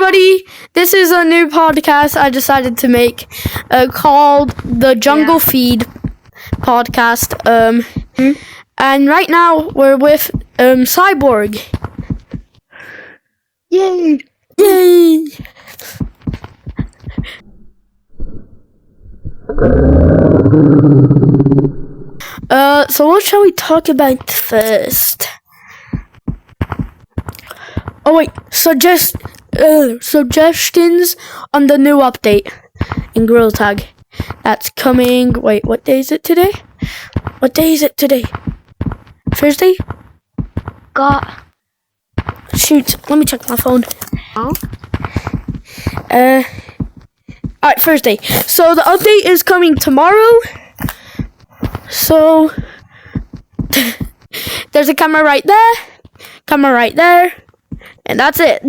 everybody. This is a new podcast I decided to make called the Jungle Feed podcast. And right now we're with Cyborg. Yay! Yay! So what shall we talk about first? Oh wait, suggestions on the new update in Gorilla Tag. That's coming. Wait, what day is it today? What day is it today? Thursday? Shoot, let me check my phone. Oh? Alright, Thursday. So the update is coming tomorrow. So there's a camera right there, and that's it.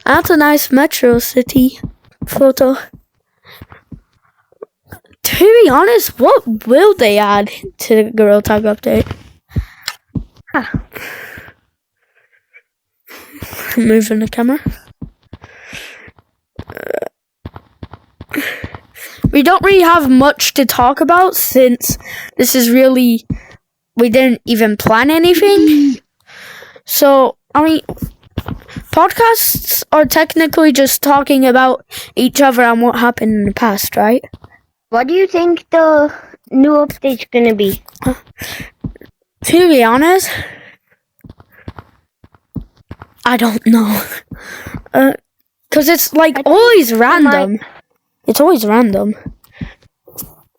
That's a nice Metro City photo. To be honest, what will they add to the Gorilla Tag update? Moving the camera. We don't really have much to talk about since this is really, we didn't even plan anything. So, I mean, podcasts are technically just talking about each other and what happened in the past, right? What do you think the new update's gonna be? To be honest, I don't know. 'Cause it's like always random. It's always random.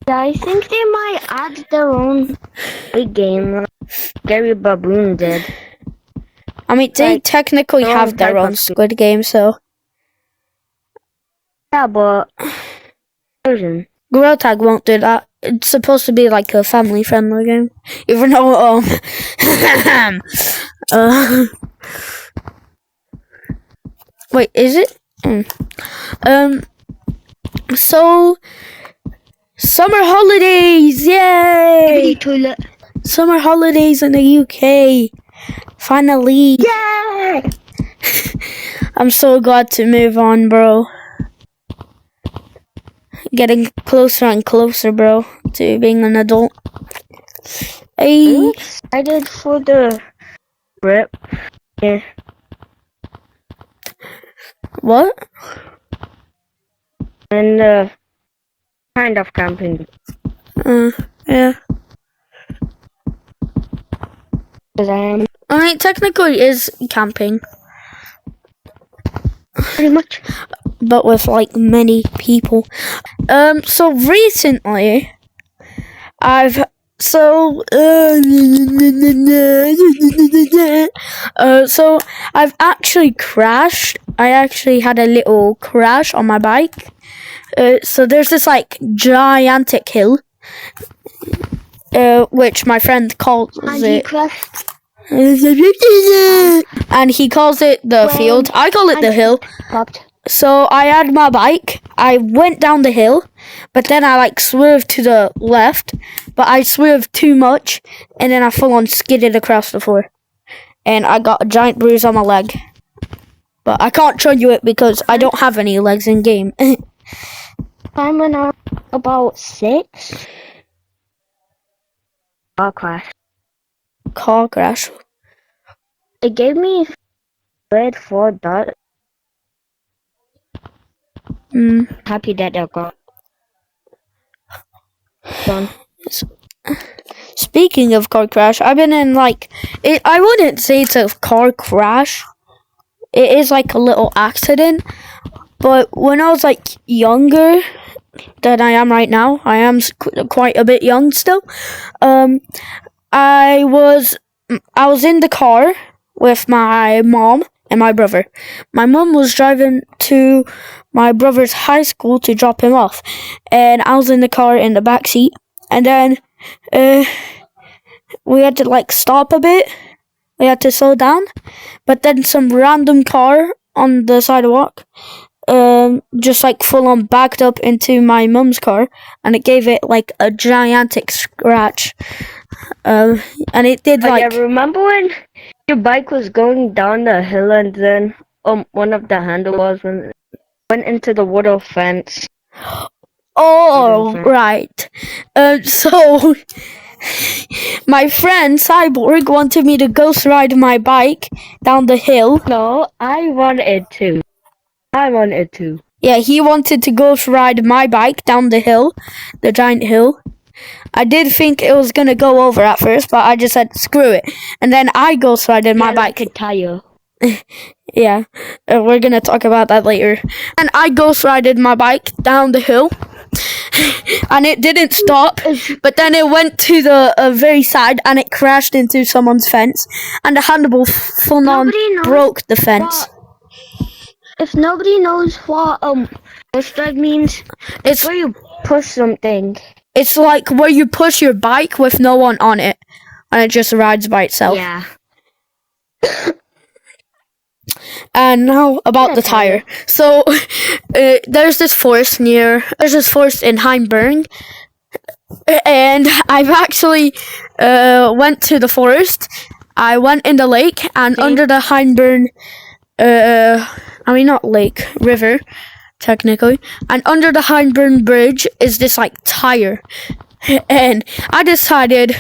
Yeah, I think they might add their own big game like Gary Baboon did. I mean, they technically have their own Squid Game, so. Yeah, but version. Gorilla Tag won't do that. It's supposed to be like a family-friendly game. Even though, wait, is it? So, summer holidays, yay! Toilet. Summer holidays in the UK. Finally. Yay! I'm so glad to move on, bro. Getting closer and closer, bro, to being an adult. Hey. I'm excited for the trip. Yeah. What? And kind of camping. Yeah. I mean, technically it is camping. pretty much. But with like many people. So recently, so I've actually crashed. I actually had a little crash on my bike. So there's this like gigantic hill, which my friend calls it. And he calls it the field. I call it the hill. So I had my bike. I went down the hill, but then I like swerved to the left, but I swerved too much, and then I full on skidded across the floor, and I got a giant bruise on my leg. But I can't show you it because I don't have any legs in game. I'm about 6. Car crash. It gave me red 4 dot. Happy that I got done. Speaking of car crash, I've been in like I wouldn't say it's a car crash. It is like a little accident. But when I was like younger than I am right now, I am quite a bit young still. I was in the car with my mom and my brother. My mom was driving to my brother's high school to drop him off, and I was in the car in the back seat. And then we had to like stop a bit. We had to slow down, but then some random car on the sidewalk just like full on backed up into my mum's car, and it gave it like a gigantic scratch. And it did like. Yeah, remember when Your bike was going down the hill and then one of the handlebars went into the water fence. Oh, Wooden fence. right. So my friend Cyborg wanted me to ghost ride my bike down the hill. No, I wanted to. Yeah, he wanted to ghost ride my bike down the hill, the giant hill. I did think it was gonna go over at first, but I just said screw it, and then I ghost rided my bike. Like a tire. Yeah, we're gonna talk about that later. And I ghost rided my bike down the hill, and it didn't stop. But then it went to the very side, and it crashed into someone's fence, and the handlebar full on broke the fence. If nobody knows what ghost ride means, It's where you push something. It's like where you push your bike with no one on it, and it just rides by itself. Yeah. And now about the tire. So there's this forest in Heimberg, and I've actually went to the forest. I went in the lake, and under the Heimberg, not lake, river, technically, and under the Heimberg bridge is this like tire. And I decided,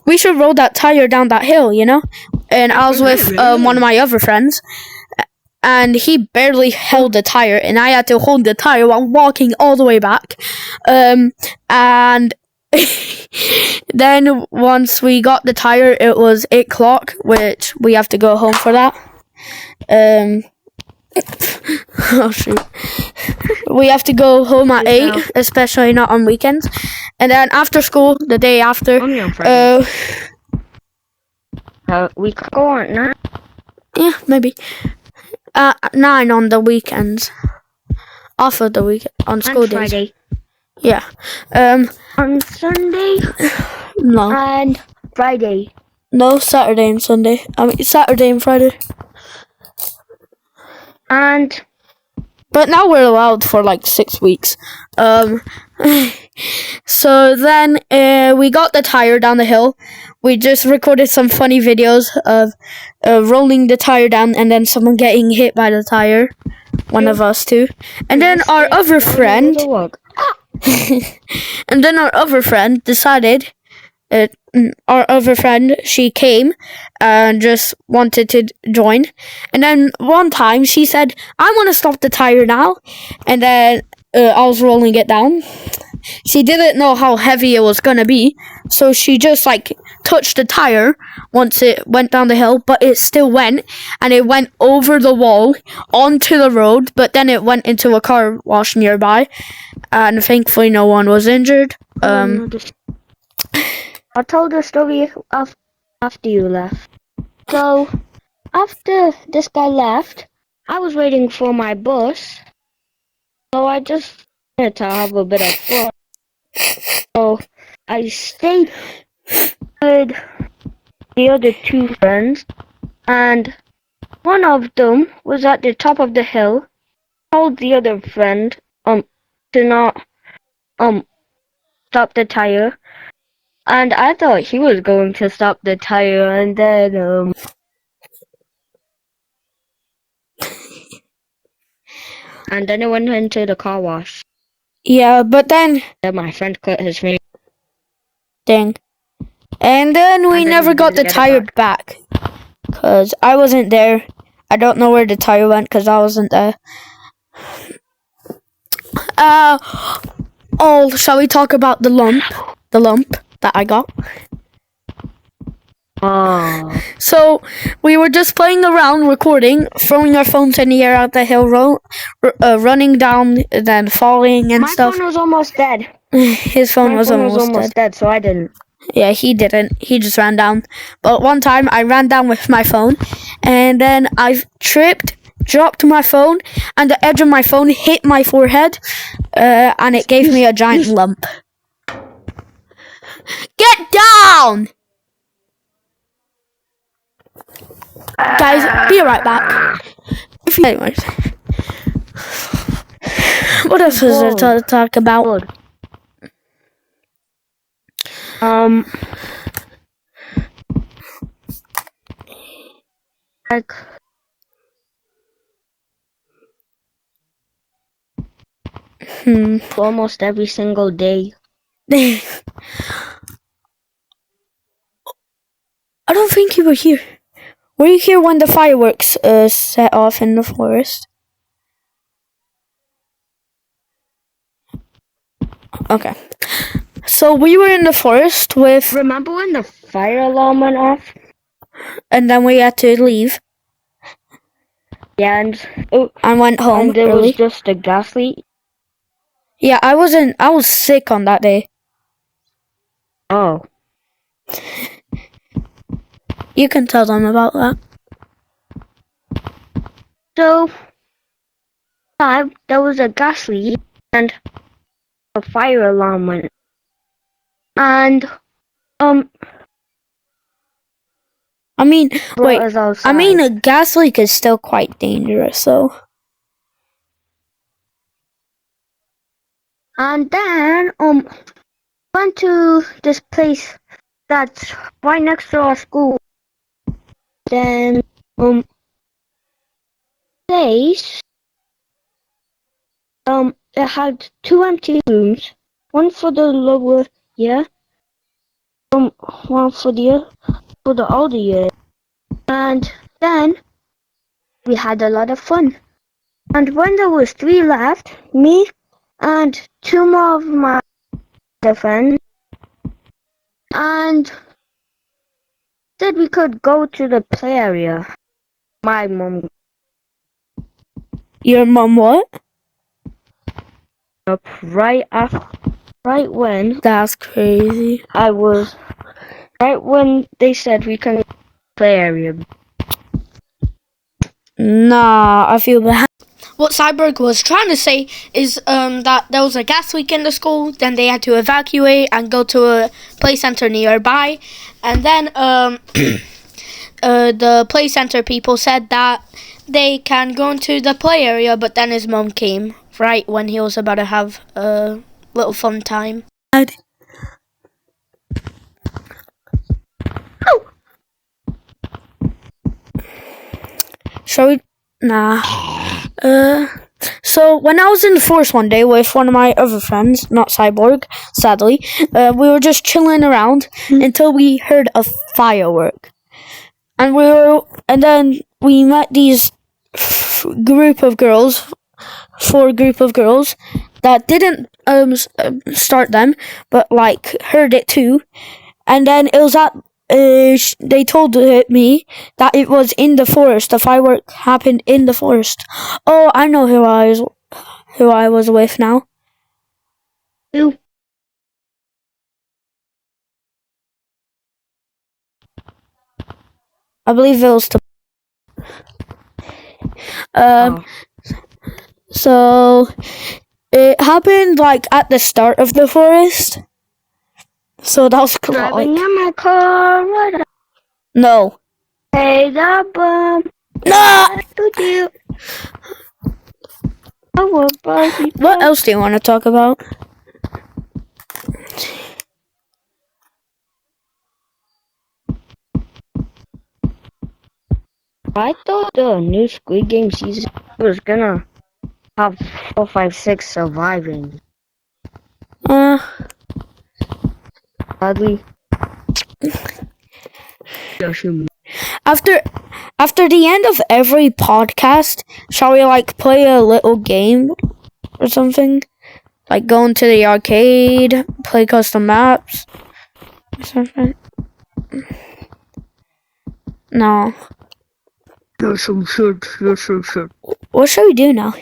we should roll that tire down that hill, you know? And I was with one of my other friends, and he barely held the tire, and I had to hold the tire while walking all the way back. And then once we got the tire, it was 8 o'clock, which we have to go home for that. Oh shoot. We have to go home at 8, especially not on weekends. And then after school, the day after, we could go at 9. yeah, maybe 9 on the weekends. Off of the weekend on school days. Friday. Yeah. On Sunday No. and Friday. No, Saturday and Sunday. Saturday and Friday. And but now we're allowed for like 6 weeks. So then we got the tire down the hill. We just recorded some funny videos of rolling the tire down and then someone getting hit by the tire. One of us too. And then our other friend decided, our other friend, she came and just wanted to join. And then one time she said, I want to stop the tire now. And then I was rolling it down. She didn't know how heavy it was going to be. So she just like touched the tire once it went down the hill. But it still went. And it went over the wall onto the road. But then it went into a car wash nearby. And thankfully no one was injured. I'll tell the story after you left. So, after this guy left, I was waiting for my bus. So I just wanted to have a bit of fun. So I stayed with the other 2 friends, and one of them was at the top of the hill. Told the other friend to not stop the tire. And I thought he was going to stop the tire, and then and then it went into the car wash. Yeah, but then My friend cut his finger. Dang. And then we never got the tire back. Because I wasn't there. I don't know where the tire went because I wasn't there. Shall we talk about the lump? The lump that I got? Oh. So, we were just playing around, recording, throwing our phones in the air out the hill, running down, then falling and stuff. My phone was almost dead. His phone was almost dead. So I didn't. Yeah, he didn't. He just ran down. But one time, I ran down with my phone, and then I tripped, dropped my phone, and the edge of my phone hit my forehead, and it gave me a giant lump. Get down! Guys, be right back. Anyways. What else is there to talk about? like almost every single day. I don't think you were here. Were you here when the fireworks set off in the forest? Okay. So we were in the forest with, Remember when the fire alarm went off? and then we had to leave Yeah, and went home and there early. was just a gas leak. Yeah, I was sick on that day. Oh, You can tell them about that. so there was a gas leak and a fire alarm went. And I mean, brought wait. us outside. I mean, a gas leak is still quite dangerous, though. And then went to this place that's right next to our school. Then place it had 2 empty rooms, one for the lower year, one for the older year. And then we had a lot of fun. And when there was 3 left, me and 2 more of my other friends, and said we could go to the play area. My mom Your mom what? up right when That's crazy. when they said we can play area. Nah, I feel bad. What Cyborg was trying to say is that there was a gas leak in the school, then they had to evacuate and go to a play center nearby, and then the play center people said that they can go into the play area, but then his mom came right when he was about to have a little fun time. Shall we? Nah. So when I was in the forest one day with one of my other friends, not Cyborg, sadly, we were just chilling around until we heard a firework, and then we met these group of girls that didn't start them, but like heard it too, and then it was at. They told me that it was in the forest. The firework happened in the forest. Oh, I know who I was with now. Who? I believe it was So it happened like at the start of the forest. So that was cool. Driving in my car, right up. No. Hey, the bum. No. What else do you want to talk about? I thought the new Squid Game season was gonna have 4, 5, 6 surviving. Sadly. After the end of every podcast, shall we like play a little game or something? Like go into the arcade, play custom maps or something? No. Yes, we should. Yes, we should. What should we do now?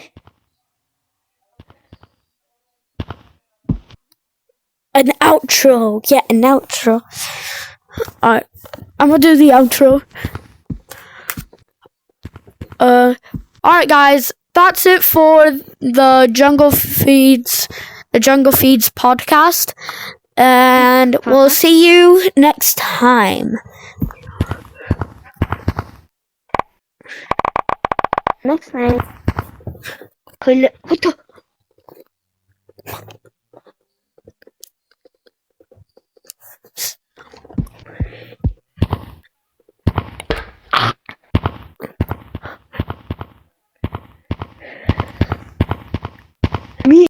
An outro. Yeah, an outro. Alright. I'm gonna do the outro. Alright guys, that's it for the Jungle Feeds podcast. And we'll see you next time. Next time. What the?